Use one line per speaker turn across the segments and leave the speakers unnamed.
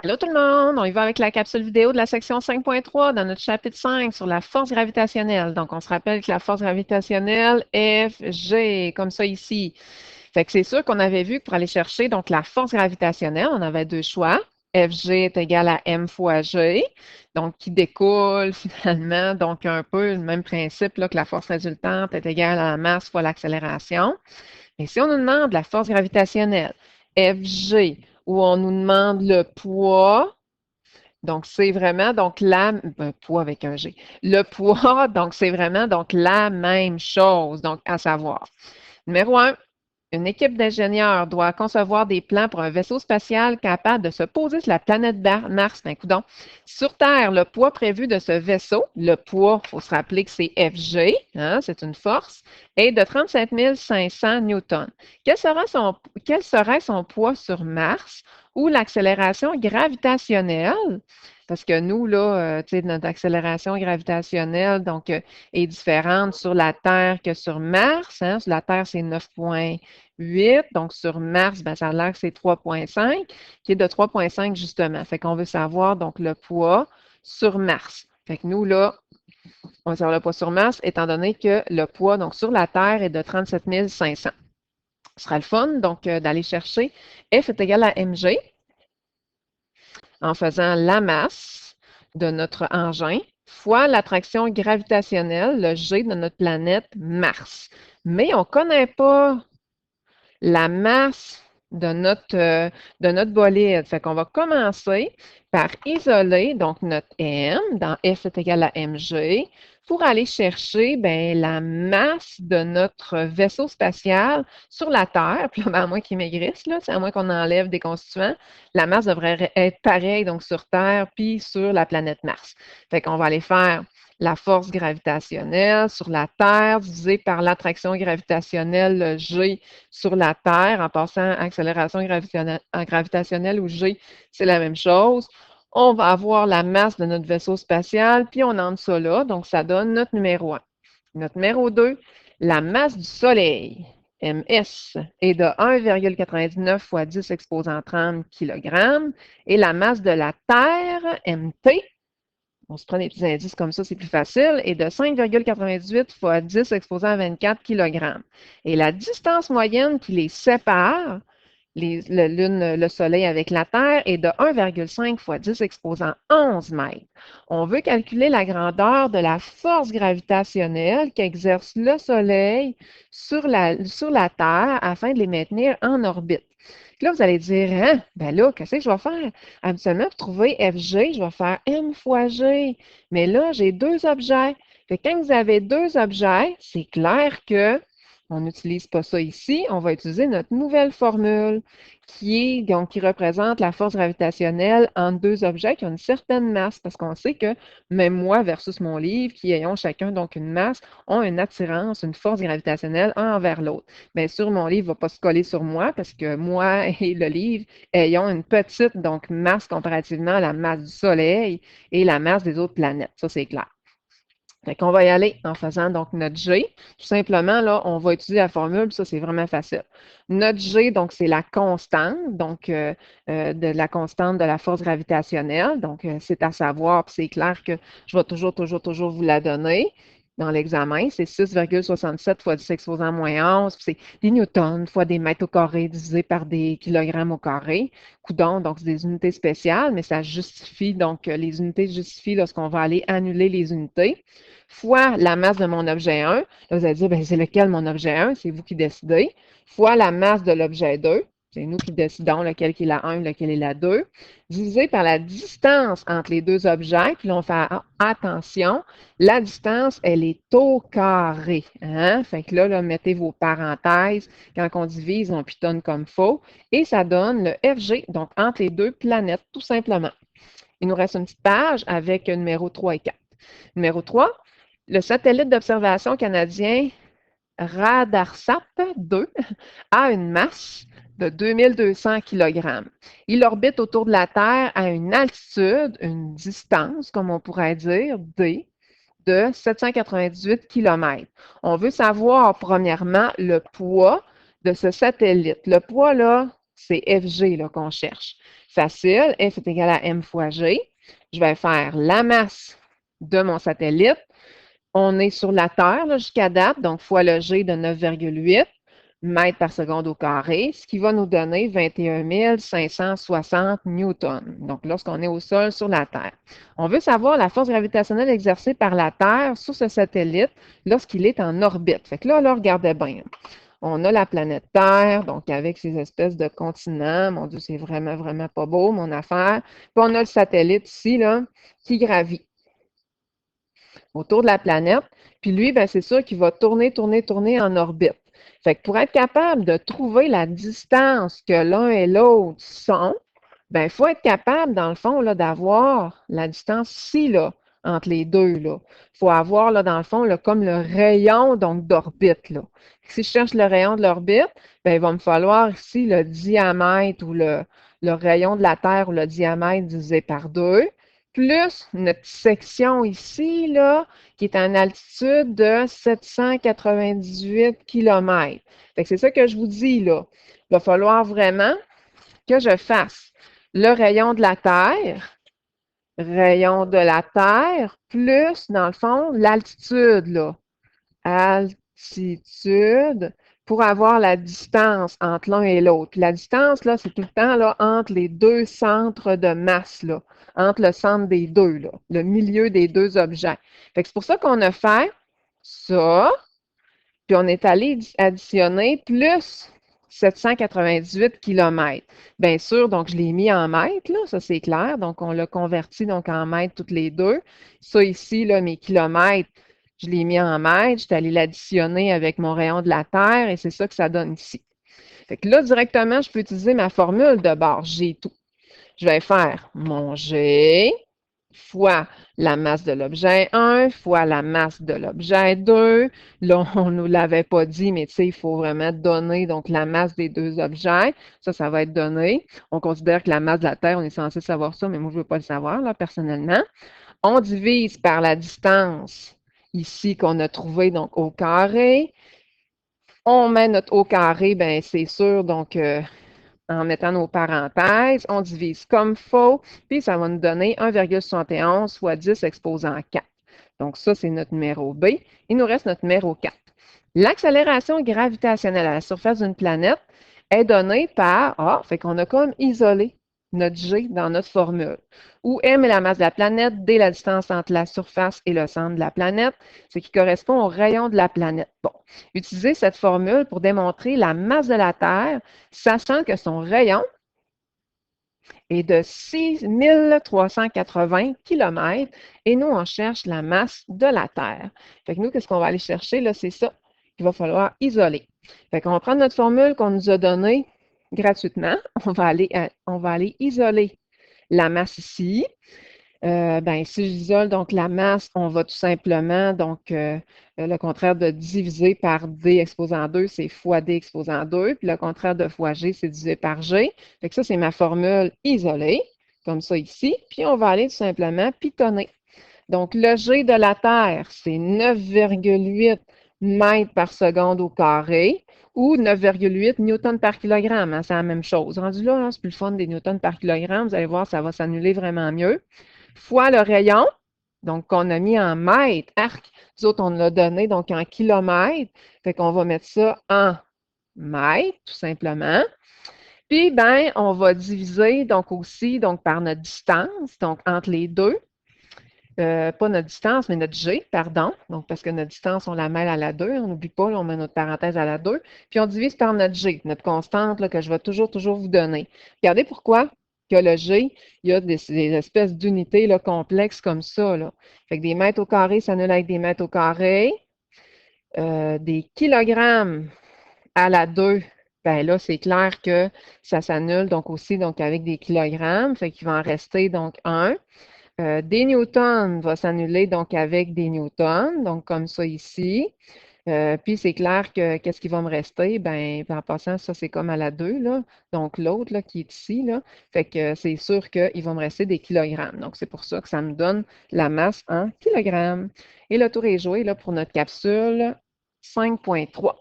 Allô tout le monde, on y va avec la capsule vidéo de la section 5.3 dans notre chapitre 5 sur la force gravitationnelle. Donc, on se rappelle que la force gravitationnelle est Fg, comme ça ici. Fait que c'est sûr qu'on avait vu que pour aller chercher donc la force gravitationnelle, on avait deux choix. Fg est égal à m fois g, donc qui découle finalement donc un peu le même principe là, que la force résultante est égale à la masse fois l'accélération. Mais si on nous demande la force gravitationnelle, Fg, où on nous demande le poids, donc c'est vraiment donc poids avec un G. Le poids, donc c'est vraiment donc la même chose, donc à savoir. Numéro un, une équipe d'ingénieurs doit concevoir des plans pour un vaisseau spatial capable de se poser sur la planète Mars. Ben, coudonc. Sur Terre, le poids prévu de ce vaisseau, le poids, il faut se rappeler que c'est Fg, hein, c'est une force, est de 37 500 newtons. Quel serait son poids sur Mars ou l'accélération gravitationnelle? Parce que nous, là, tu sais, notre accélération gravitationnelle, donc, est différente sur la Terre que sur Mars. Hein. Sur la Terre, c'est 9,8. Donc, sur Mars, ben, ça a l'air que c'est 3,5, qui est de 3,5 justement. Fait qu'on veut savoir, donc, le poids sur Mars. Fait que nous, là, on va savoir le poids sur Mars, étant donné que le poids, donc, sur la Terre est de 37 500. Ce sera le fun, donc, d'aller chercher F est égal à mg en faisant la masse de notre engin fois l'attraction gravitationnelle, le G de notre planète Mars. Mais on ne connaît pas la masse de notre bolide. Fait qu'on va commencer par isoler donc notre M dans F est égal à mg pour aller chercher ben, la masse de notre vaisseau spatial sur la Terre. Puis là, ben, à moins qu'il maigrisse, là, à moins qu'on enlève des constituants, la masse devrait être pareille donc sur Terre puis sur la planète Mars. Fait qu'on va aller faire la force gravitationnelle sur la Terre divisée par l'attraction gravitationnelle, le G sur la Terre, en passant accélération gravitationnelle ou G, c'est la même chose. On va avoir la masse de notre vaisseau spatial, puis on entre ça là, donc ça donne notre numéro 1. Notre numéro 2, la masse du Soleil, ms, est de 1,99 fois 10 exposant 30 kg, et la masse de la Terre, mt, on se prend des petits indices comme ça, c'est plus facile, est de 5,98 fois 10 exposant à 24 kg. Et la distance moyenne qui les sépare, le Soleil avec la Terre, est de 1,5 fois 10 exposant 11 mètres. On veut calculer la grandeur de la force gravitationnelle qu'exerce le Soleil sur la Terre afin de les maintenir en orbite. Puis là, vous allez dire, hein, ben là, qu'est-ce que je vais faire? Habituellement, pour trouver FG, je vais faire M fois G. Mais là, j'ai deux objets. Fait que quand vous avez deux objets, c'est clair que on n'utilise pas ça ici. On va utiliser notre nouvelle formule qui représente la force gravitationnelle entre deux objets qui ont une certaine masse. Parce qu'on sait que même moi versus mon livre, qui ayons chacun donc une masse, ont une attirance, une force gravitationnelle un envers l'autre. Bien sûr, mon livre ne va pas se coller sur moi parce que moi et le livre ayons une petite donc masse comparativement à la masse du Soleil et la masse des autres planètes. Ça, c'est clair. Fait qu'on va y aller en faisant donc notre G. Tout simplement, là, on va utiliser la formule, ça, c'est vraiment facile. Notre G, donc, c'est la constante, donc, de la constante de la force gravitationnelle. Donc, c'est à savoir, puis c'est clair que je vais toujours vous la donner dans l'examen. C'est 6,67 fois 10 exposant moins 11, puis c'est des newtons fois des mètres au carré divisé par des kilogrammes au carré. Coudon, donc, c'est des unités spéciales, mais ça justifie, donc, les unités justifient lorsqu'on va aller annuler les unités fois la masse de mon objet 1. Là, vous allez dire, ben, c'est lequel mon objet 1? C'est vous qui décidez. Fois la masse de l'objet 2. C'est nous qui décidons lequel est la 1 lequel est la 2. Divisé par la distance entre les deux objets. Puis là, on fait attention. La distance, elle est au carré. Hein? Fait que là, mettez vos parenthèses. Quand on divise, on pitonne comme faux. Et ça donne le FG, donc entre les deux planètes, tout simplement. Il nous reste une petite page avec numéro 3 et 4. Numéro 3, le satellite d'observation canadien Radarsat 2 a une masse de 2200 kg. Il orbite autour de la Terre à une altitude, une distance, comme on pourrait dire, D, de 798 km. On veut savoir, premièrement, le poids de ce satellite. Le poids, là, C'est FG qu'on cherche. Facile, F est égal à M fois G. Je vais faire la masse de mon satellite. On est sur la Terre jusqu'à date, donc fois le G de 9,8 mètres par seconde au carré, ce qui va nous donner 21 560 newtons. Donc, lorsqu'on est au sol sur la Terre. On veut savoir la force gravitationnelle exercée par la Terre sur ce satellite lorsqu'il est en orbite. Fait que là, regardez bien. On a la planète Terre, donc avec ces espèces de continents. Mon Dieu, c'est vraiment, vraiment pas beau, mon affaire. Puis on a le satellite ici, là, qui gravit autour de la planète. Puis lui, ben, c'est sûr qu'il va tourner, tourner, tourner en orbite. Fait que pour être capable de trouver la distance que l'un et l'autre sont, ben, il faut être capable, dans le fond, là, d'avoir la distance ici, là, entre les deux. Il faut avoir, là, dans le fond, là, comme le rayon donc d'orbite. Là. Si je cherche le rayon de l'orbite, ben, il va me falloir ici le diamètre ou le rayon de la Terre ou le diamètre divisé par 2, plus notre section ici, là, qui est en altitude de 798 km. C'est ça que je vous dis, là. Il va falloir vraiment que je fasse le rayon de la Terre, plus, dans le fond, l'altitude, là. Altitude, pour avoir la distance entre l'un et l'autre. La distance, là, c'est tout le temps là, entre les deux centres de masse, là, entre le centre des deux, là, le milieu des deux objets. C'est pour ça qu'on a fait ça, puis on est allé additionner plus 798 km. Bien sûr, donc je l'ai mis en mètres, là, ça c'est clair. Donc, on l'a converti donc, en mètres toutes les deux. Ça ici, là, mes kilomètres, je l'ai mis en mètres. Je suis allée l'additionner avec mon rayon de la Terre et c'est ça que ça donne ici. Fait que là, directement, je peux utiliser ma formule de bord, G tout. Je vais faire mon G fois la masse de l'objet 1 fois la masse de l'objet 2. Là, on ne nous l'avait pas dit, mais tu sais, il faut vraiment donner donc la masse des deux objets. Ça va être donné. On considère que la masse de la Terre, on est censé savoir ça, mais moi, je ne veux pas le savoir, là, personnellement. On divise par la distance ici qu'on a trouvée, donc au carré. On met notre au carré, bien, c'est sûr, donc en mettant nos parenthèses, on divise comme faux, puis ça va nous donner 1,71 fois 10 exposant 4. Donc ça, c'est notre numéro B. Il nous reste notre numéro 4. L'accélération gravitationnelle à la surface d'une planète est donnée par, fait qu'on a comme isolé notre G dans notre formule, où M est la masse de la planète, D la distance entre la surface et le centre de la planète, ce qui correspond au rayon de la planète. Bon, utilisez cette formule pour démontrer la masse de la Terre, sachant que son rayon est de 6380 km et nous, on cherche la masse de la Terre. Fait que nous, qu'est-ce qu'on va aller chercher? Là, c'est ça qu'il va falloir isoler. Fait qu'on va prendre notre formule qu'on nous a donnée gratuitement. On va aller isoler la masse ici. Ben, si j'isole donc la masse, on va tout simplement, donc le contraire de diviser par D exposant 2, c'est fois D exposant 2, puis le contraire de fois G, c'est divisé par G. Fait que ça, c'est ma formule isolée, comme ça ici, puis on va aller tout simplement pitonner. Donc, le G de la Terre, c'est 9,8 mètres par seconde au carré ou 9,8 newtons par kilogramme. Hein, c'est la même chose. Rendu là, c'est plus le fun des newtons par kilogramme. Vous allez voir, ça va s'annuler vraiment mieux. Fois le rayon, donc qu'on a mis en mètres. Arc, nous autres, on l'a donné donc en kilomètres. Fait qu'on va mettre ça en mètres, tout simplement. Puis, ben, on va diviser donc aussi donc, par notre distance, donc entre les deux. Pas notre distance, mais notre G, pardon. Donc, parce que notre distance, on la mêle à la 2. On n'oublie pas, là, on met notre parenthèse à la 2. Puis, on divise par notre G, notre constante là, que je vais toujours, toujours vous donner. Regardez pourquoi que le G, il y a des espèces d'unités complexes comme ça. Là. Fait que des mètres au carré s'annulent avec des mètres au carré. Des kilogrammes à la 2, ben là, c'est clair que ça s'annule donc aussi donc, avec des kilogrammes. Fait qu'il va en rester donc 1. Des newtons va s'annuler donc avec des newtons, donc comme ça ici. Puis c'est clair que qu'est-ce qui va me rester? Ben, en passant, ça c'est comme à la 2, là. Donc l'autre là, qui est ici, là. Fait que c'est sûr qu'il va me rester des kilogrammes. Donc c'est pour ça que ça me donne la masse en kilogrammes. Et le tour est joué là, pour notre capsule 5.3.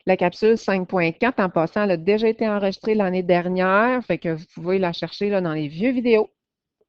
La capsule 5.4, en passant, elle a déjà été enregistrée l'année dernière, fait que vous pouvez la chercher là, dans les vieux vidéos.